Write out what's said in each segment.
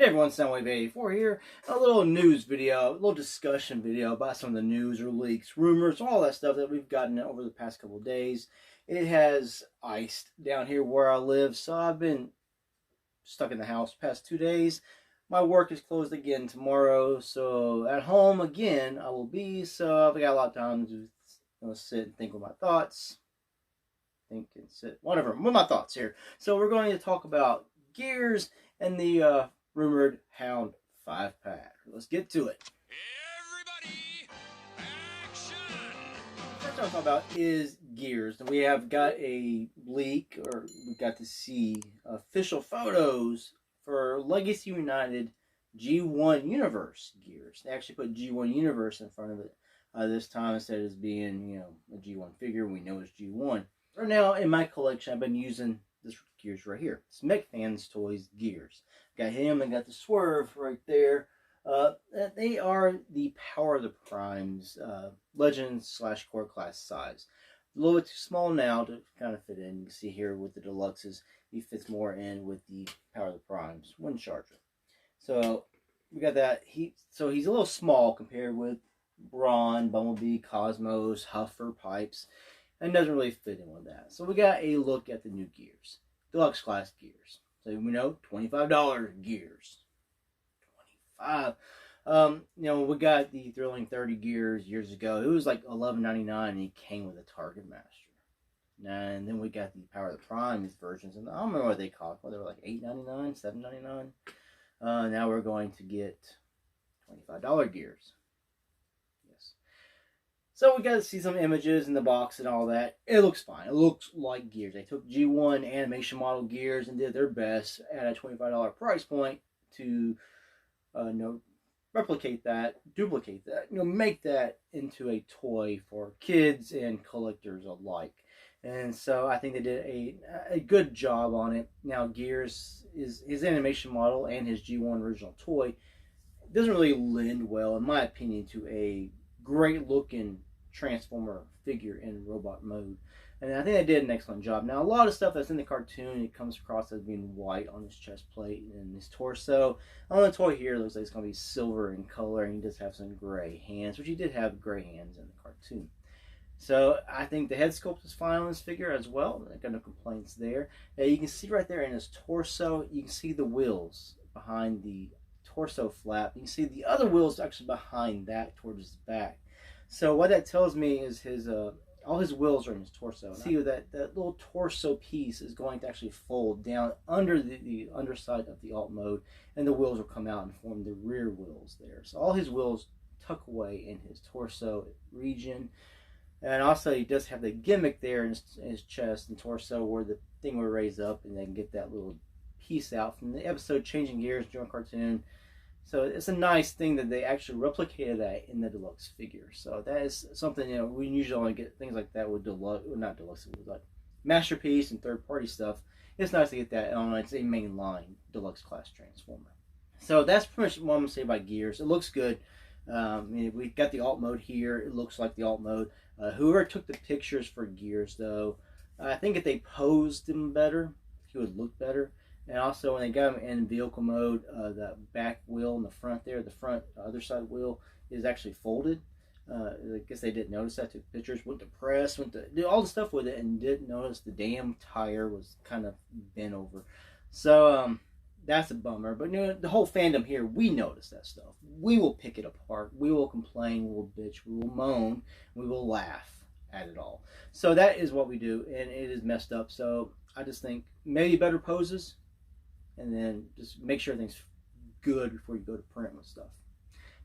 Hey everyone, Soundwave84 here. A little news video, a little discussion video about some of the news or leaks, rumors, all that stuff that we've gotten over the past couple of days. It has iced down here where I live, so I've been stuck in the house the past 2 days. My work is closed again tomorrow, so at home again I will be, so I've got a lot of time to sit and think with my thoughts. Whatever, with my thoughts here. So we're going to talk about gears and the rumored Hound 5-pack. Let's get to it. Everybody, action! First thing I'm talking about is gears. We have got a leak, or we got to see official photos for Legacy United G1 Universe gears. They actually put G1 Universe in front of it this time instead of it being, a G1 figure. We know it's G1. Right now in my collection, I've been using this gears right here. It's MechFans Toys gears. Got him and got the Swerve right there. They are the Power of the Primes Legends / Core class size. A little bit too small now to kind of fit in. You can see here with the Deluxes, he fits more in with the Power of the Primes Wind Charger. So we got that. So he's a little small compared with Brawn, Bumblebee, Cosmos, Huffer, Pipes, and doesn't really fit in with that. So we got a look at the new gears, Deluxe class gears. So we know $25 gears. 25. We got the Thrilling 30 gears years ago. It was like $11.99, and he came with a Target Master. And then we got the Power of the Primes versions, and I don't remember what they cost. Well, they were like $8.99, $7.99. Now we're going to get $25 gears. Yes. So we got to see some images in the box and all that. It looks fine. It looks like gears. They took G1 animation model gears and did their best at a $25 price point to replicate that, duplicate that, make that into a toy for kids and collectors alike. And so I think they did a good job on it. Now Gears is his animation model and his G1 original toy doesn't really lend well, in my opinion, to a great looking Transformer figure in robot mode. And I think they did an excellent job. Now, a lot of stuff that's in the cartoon, it comes across as being white on his chest plate and his torso. On the toy here, it looks like it's going to be silver in color, and he does have some gray hands, which he did have gray hands in the cartoon. So I think the head sculpt is fine on this figure as well. I got no complaints there. You can see right there in his torso, you can see the wheels behind the torso flap. You can see the other wheels actually behind that towards his back. So what that tells me is his all his wheels are in his torso. See that little torso piece is going to actually fold down under the underside of the alt mode, and the wheels will come out and form the rear wheels there. So all his wheels tuck away in his torso region. And also he does have the gimmick there in his chest and torso where the thing will raise up and then get that little piece out from the episode Changing Gears during cartoon. So it's a nice thing that they actually replicated that in the deluxe figure. So that is something, we usually only get things like that with deluxe, not deluxe, with like Masterpiece and third-party stuff. It's nice to get that on its a mainline deluxe class Transformer. So that's pretty much what I'm going to say about Gears. It looks good. We've got the alt mode here. It looks like the alt mode. Whoever took the pictures for Gears, though, I think if they posed him better, he would look better. And also, when they got him in vehicle mode, the back wheel in the front there, the front other side wheel is actually folded. I guess they didn't notice that. Took pictures, went to press, did all the stuff with it, and didn't notice the damn tire was kind of bent over. So that's a bummer. But the whole fandom here, we notice that stuff. We will pick it apart. We will complain. We will bitch. We will moan. We will laugh at it all. So that is what we do, and it is messed up. So I just think maybe better poses. And then just make sure everything's good before you go to print with stuff.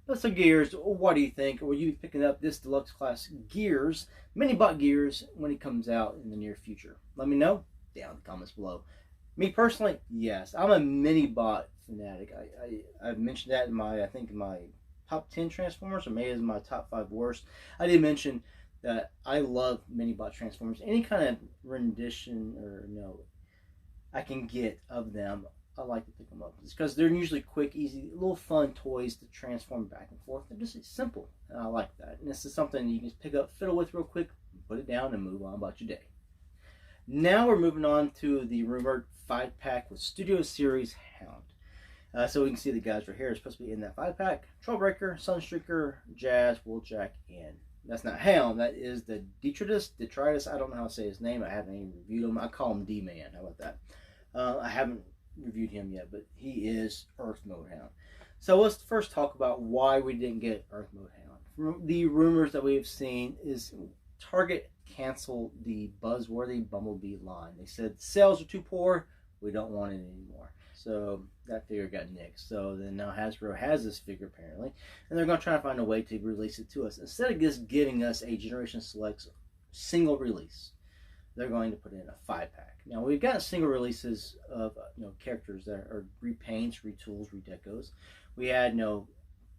But so Gears, what do you think? Will you be picking up this deluxe class Gears, Mini-Bot Gears, when it comes out in the near future? Let me know down in the comments below. Me personally, yes, I'm a Mini-Bot fanatic. I've mentioned that in my top 10 Transformers, or maybe as my top 5 worst. I did mention that I love Mini-Bot Transformers. Any kind of rendition or I can get of them, I like to pick them up. It's because they're usually quick, easy, little fun toys to transform back and forth. They're just simple, and I like that. And this is something you can just pick up, fiddle with real quick, put it down, and move on about your day. Now we're moving on to the rumored 5-pack with Studio Series Hound. So we can see the guys right here are supposed to be in that 5-pack. Trailbreaker, Sunstreaker, Jazz, Wheeljack, and that's not Hound. That is the Detritus. I don't know how to say his name. I haven't even reviewed him. I call him D-Man. How about that? I haven't reviewed him yet, but he is Earth Mode Hound. So let's first talk about why we didn't get Earth Mode Hound. The rumors that we've seen is Target canceled the Buzzworthy Bumblebee line. They said sales are too poor. We don't want it anymore. So that figure got nixed. So then now Hasbro has this figure apparently, and they're going to try to find a way to release it to us. Instead of just giving us a Generation Selects single release, they're going to put in a 5-pack. Now we've got single releases of characters that are repaints, retools, redecos. We had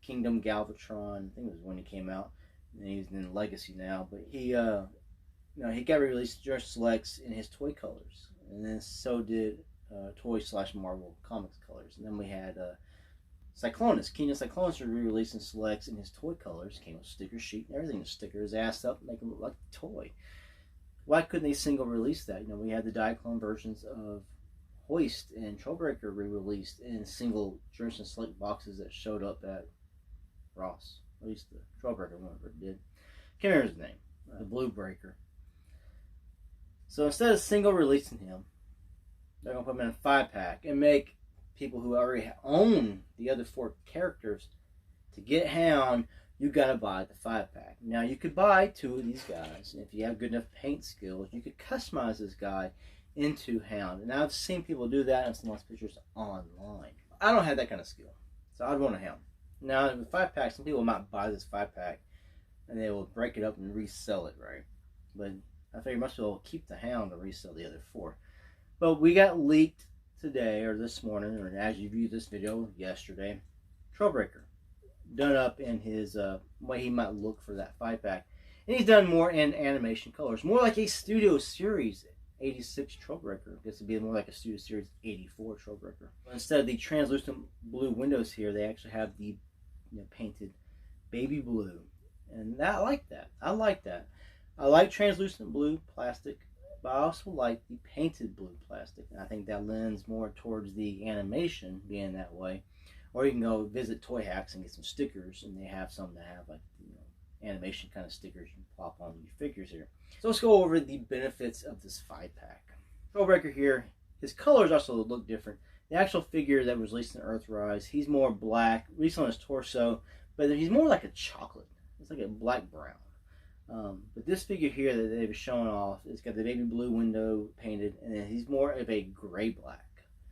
Kingdom Galvatron. I think it was when he came out. And he's in Legacy now, but he he got released just selects in his toy colors, and then so did toy/Marvel Comics colors. And then we had Cyclonus. Keenan Cyclonus was re-released in selects in his toy colors. Came with sticker sheet and everything to sticker his ass up, make him look like a toy. Why couldn't they single release that? We had the Diaclone versions of Hoist and Trailbreaker re-released in single Generation Select boxes that showed up at Ross. At least the Trailbreaker one did. Can't remember his name. The Blue Breaker. So instead of single releasing him, they're going to put him in a 5-pack and make people who already own the other 4 characters to get Hound. You got to buy the 5-pack. Now you could buy 2 of these guys, and if you have good enough paint skills, you could customize this guy into Hound. And I've seen people do that and some lots of pictures online. I don't have that kind of skill, so I'd want a Hound. Now with 5-pack, some people might buy this 5-pack and they will break it up and resell it, right? But I figure most people will keep the Hound and resell the other 4. But we got leaked today or this morning, or as you viewed this video yesterday, Trailbreaker done up in his way he might look for that 5-pack, and he's done more in animation colors, more like a Studio Series 86 Trailbreaker. I guess it'd be more like a Studio Series 84 Trailbreaker. Instead of the translucent blue windows here, they actually have the painted baby blue, and I like that. I like that. I like translucent blue plastic, but I also like the painted blue plastic. And I think that lends more towards the animation being that way. Or you can go visit Toy Hacks and get some stickers, and they have some that have like animation kind of stickers you can plop on your figures here. So let's go over the benefits of this 5-pack. Trailbreaker here, his colors also look different. The actual figure that was released in Earthrise, he's more black, at least on his torso, but he's more like a chocolate. It's like a black brown. But this figure here that they've shown off, it's got the baby blue window painted, and then he's more of a gray black.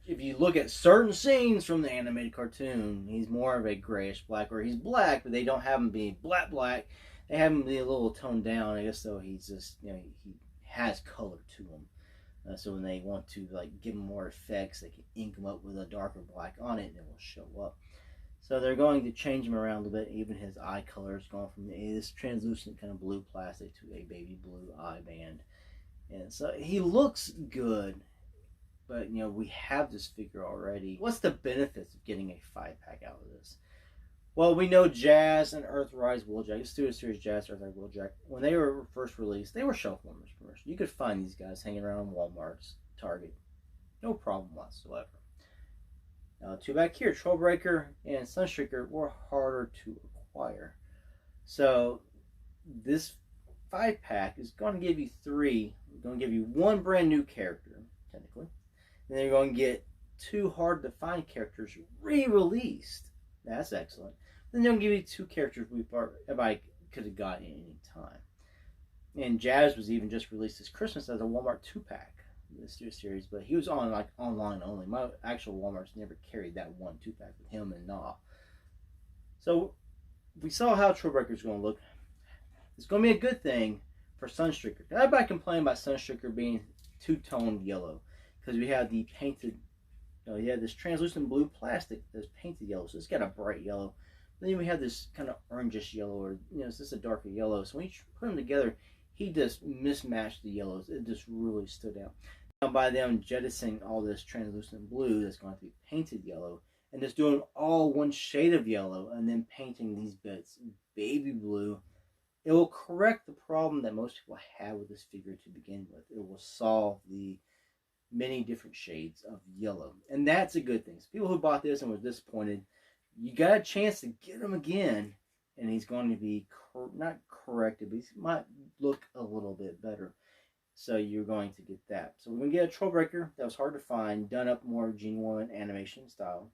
If you look at certain scenes from the animated cartoon, he's more of a grayish black, or he's black, but they don't have him be black. They have him be a little toned down, I guess, so he's just, he has color to him. So when they want to give him more effects, they can ink him up with a darker black on it, and it will show up. So they're going to change him around a little bit. Even his eye color is going from this translucent kind of blue plastic to a baby blue eye band. And so he looks good, but we have this figure already. What's the benefits of getting a 5-pack out of this? Well, we know Jazz and Earthrise Wheeljack, Studio Series Jazz, Earthrise Wheeljack, when they were first released, they were shelf warmers. You could find these guys hanging around Walmart's, Target, no problem whatsoever. Now, 2-back here, Trailbreaker and Sunstreaker were harder to acquire. So this 5-pack is going to give you 3. We're going to give you 1 brand new character, technically. And then you're going to get 2 hard to find characters re-released. That's excellent. Then they're going to give you 2 characters everybody could have got at any time. And Jazz was even just released this Christmas as a Walmart 2-pack. The Studio Series, but he was on online only. My actual Walmart's never carried that 1 2-pack with him and Nah. So we saw how Trailbreaker's going to look. It's going to be a good thing for Sunstreaker. Everybody complained about Sunstreaker being 2-toned yellow because we have the painted. You have this translucent blue plastic that's painted yellow, so it's got a bright yellow. But then we have this kind of orangish yellow, or it's just a darker yellow. So when you put them together, he just mismatched the yellows. It just really stood out. Now by them jettisoning all this translucent blue that's going to be painted yellow, and just doing all 1 shade of yellow, and then painting these bits baby blue, it will correct the problem that most people have with this figure to begin with. It will solve the many different shades of yellow, and that's a good thing. So people who bought this and were disappointed, you got a chance to get him again, and he's going to be not corrected, but he might look a little bit better. So you're going to get that. So we're going to get a Trollbreaker that was hard to find, done up more Gene 1 animation style.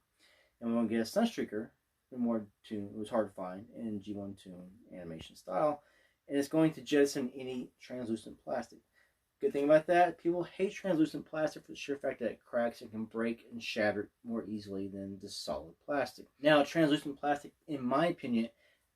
And we're going to get a Sunstreaker, more tune, it was hard to find, in G1 tune animation style. And it's going to jettison any translucent plastic. Good thing about that, people hate translucent plastic for the sheer fact that it cracks and can break and shatter more easily than the solid plastic. Now, translucent plastic, in my opinion,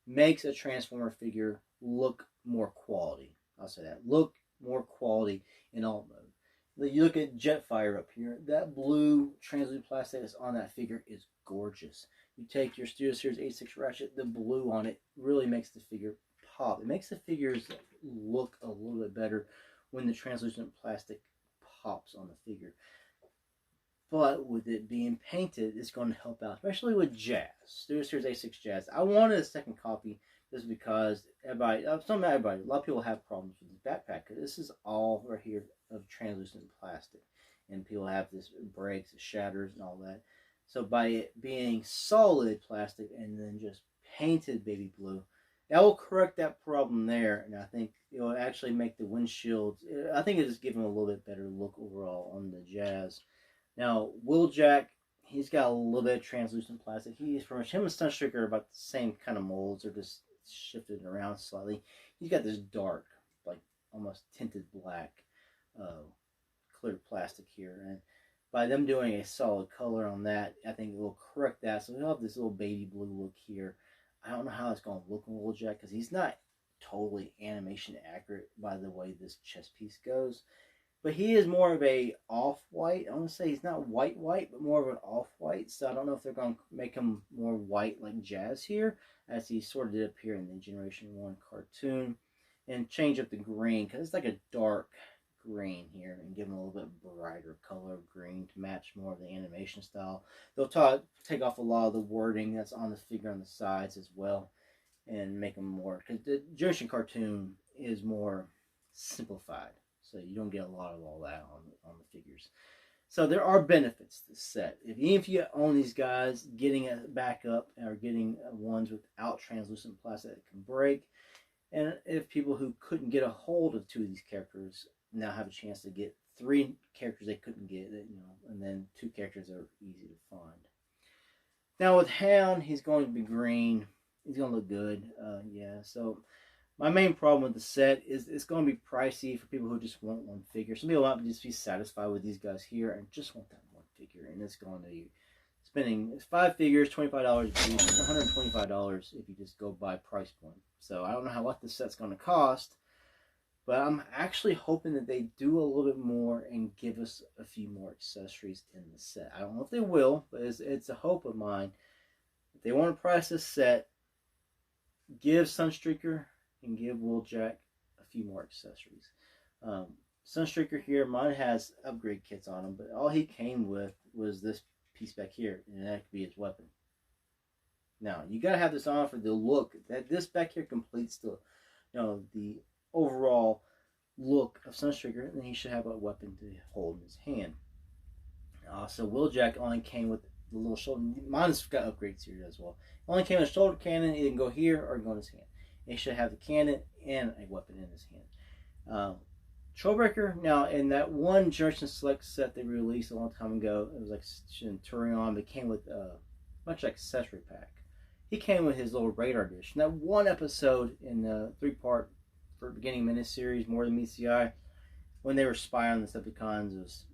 makes a Transformer figure look more quality. I'll say that. Look more quality in alt mode. You look at Jetfire up here. That blue translucent plastic that's on that figure is gorgeous. You take your Studio Series 86 Ratchet, the blue on it really makes the figure pop. It makes the figures look a little bit better when the translucent plastic pops on the figure. But with it being painted, it's going to help out, especially with Jazz, Studio Series 86 Jazz. I wanted a second copy just because a lot of people have problems with this backpack. This is all right here of translucent plastic, and people have this, it breaks, it shatters, and all that. So by it being solid plastic and then just painted baby blue, that will correct that problem there, and I think it will actually make the windshields, I think it'll just give them a little bit better look overall on the Jazz. Now, Wheeljack, he's got a little bit of translucent plastic. He's from him and Sunstreaker are about the same kind of molds, or just shifted around slightly. He's got this dark, like almost tinted black, clear plastic here, and by them doing a solid color on that, I think it will correct that. So we'll have this little baby blue look here. I don't know how it's going to look on Wheeljack because he's not totally animation accurate by the way this chest piece goes. But he is more of a off-white. I want to say he's not white, but more of an off-white. So I don't know if they're going to make him more white like Jazz here, as he sort of did up here in the Generation 1 cartoon. And change up the green, because it's like a dark green here, and give him a little bit brighter color of green to match more of the animation style. They'll take off a lot of the wording that's on the figure on the sides as well, and make them more, because the Generation cartoon is more simplified. So you don't get a lot of all that on the figures. So there are benefits to the set. Even if you own these guys, getting a backup or getting ones without translucent plastic that can break. And if people who couldn't get a hold of two of these characters now have a chance to get 3 characters they couldn't get, and then 2 characters that are easy to find. Now with Hound, he's going to be green. He's going to look good. Yeah, so my main problem with the set is it's going to be pricey for people who just want one figure. Some people might just be satisfied with these guys here and just want that one figure. And it's going to be spending 5 figures, $25 a piece, $125 if you just go by price point. So I don't know what this set's going to cost, but I'm actually hoping that they do a little bit more and give us a few more accessories in the set. I don't know if they will, but it's a hope of mine. If they want to price this set, give Sunstreaker and give Wheeljack a few more accessories. Sunstreaker here, mine has upgrade kits on him, but all he came with was this piece back here, and that could be his weapon. Now, you gotta have this on for the look. That this back here completes the, the overall look of Sunstreaker, and he should have a weapon to hold in his hand. So Wheeljack only came with the little shoulder. Mine's got upgrades here as well. Only came with a shoulder cannon. It can go here or go in his hand. He should have the cannon and a weapon in his hand. Trollbreaker, now in that one Generation Select set they released a long time ago, it was like Centurion, but it came with much like accessory pack. He came with his little radar dish. And that one episode in the 3-part for beginning miniseries, More Than Meets the Eye, when they were spying on the Decepticons, it was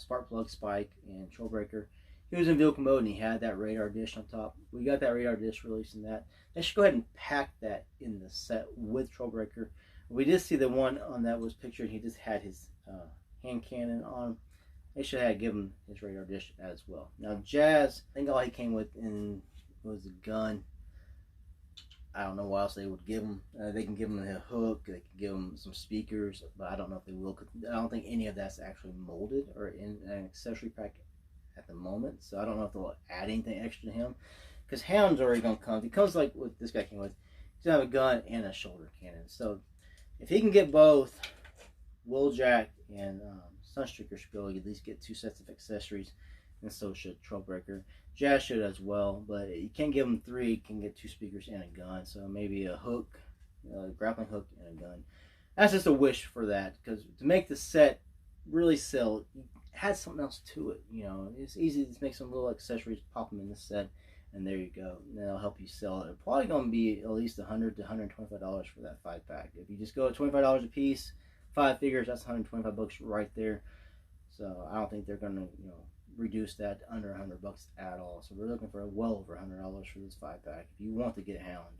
Sparkplug, Spike, and Trollbreaker. He was in vehicle mode and he had that radar dish on top. We got that radar dish released in that. They should go ahead and pack that in the set with Trollbreaker. We did see the one on that was pictured. He just had his hand cannon on. They should have given him his radar dish as well. Now Jazz, I think all he came with was a gun. I don't know what else they would give him. They can give him a hook. They can give him some speakers, but I don't know if they will. 'Cause I don't think any of that's actually molded or in an accessory pack at the moment. So I don't know if they'll add anything extra to him. Because Hound's already going to come. He comes like what this guy came with. He's going to have a gun and a shoulder cannon. So if he can get both Wheeljack and Sunstreaker should be able to at least get 2 sets of accessories, and so should Trailbreaker. Jazz should as well, but you can't give them 3. You can get 2 speakers and a gun, so maybe a hook, a grappling hook, and a gun. That's just a wish for that, because to make the set really sell, you add something else to it. You know, it's easy to make some little accessories, pop them in the set, and there you go. And that'll help you sell it. It's probably going to be at least $100 to $125 for that 5-pack. If you just go at $25 a piece, 5 figures, that's $125 right there. So I don't think they're going to, you know, reduce that under $100 at all. So we're looking for well over $100 for this 5-pack. If you want to get Hound,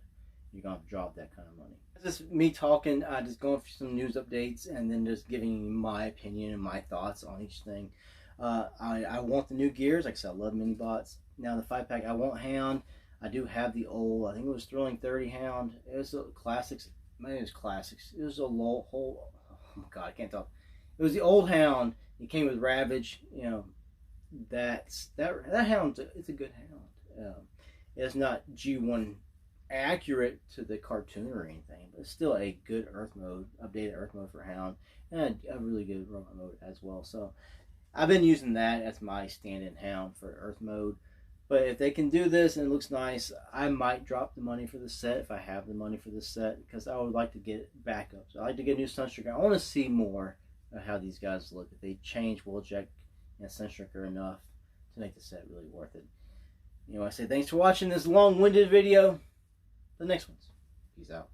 you're going to have to drop that kind of money. This is me talking, just going through some news updates and then just giving you my opinion and my thoughts on each thing. I want the new gears. Like I said, I love mini bots. Now the 5-pack, I want Hound. I do have the old, I think it was Thrilling 30 Hound. It was a classics. Maybe it was classics. It was a low whole. Oh my God, I can't talk. It was the old Hound. It came with Ravage. You know, that Hound. It's a good Hound. It's not G1 accurate to the cartoon or anything, but it's still a good Earth mode, updated Earth mode for Hound, and a really good robot mode as well. So I've been using that as my stand-in Hound for Earth mode. But if they can do this and it looks nice, I might drop the money for the set if I have the money for the set, because I would like to get backups. I like to get a new Sunstreaker. I want to see more of how these guys look. If they change Wheeljack and Sunstreaker enough to make the set really worth it. You know, I say thanks for watching this long-winded video. The next ones. Peace out.